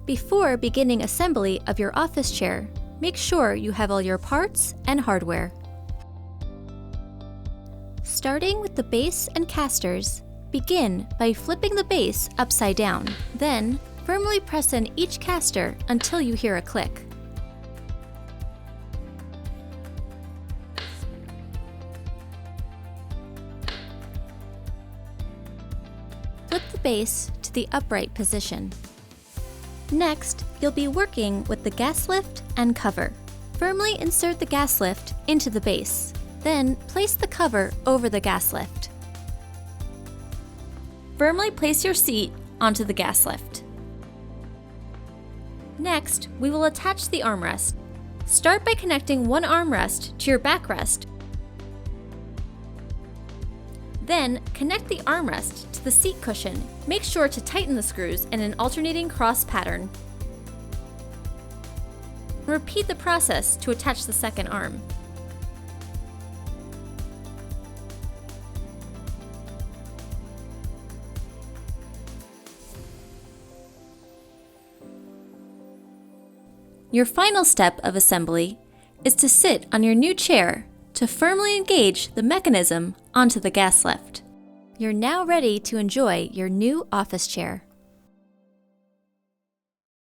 Before beginning assembly of your office chair, make sure you have all your parts and hardware. Starting with the base and casters, begin by flipping the base upside down. Then, firmly press in each caster until you hear a click. Flip the base to the upright position. Next, you'll be working with the gas lift and cover. Firmly insert the gas lift into the base. Then, place the cover over the gas lift. Firmly place your seat onto the gas lift. Next, we will attach the armrest. Start by connecting one armrest to your backrest. Then, connect the armrest to the seat cushion. Make sure to tighten the screws in an alternating cross pattern. Repeat the process to attach the second arm. Your final step of assembly is to sit on your new chair to firmly engage the mechanism onto the gas lift. You're now ready to enjoy your new office chair.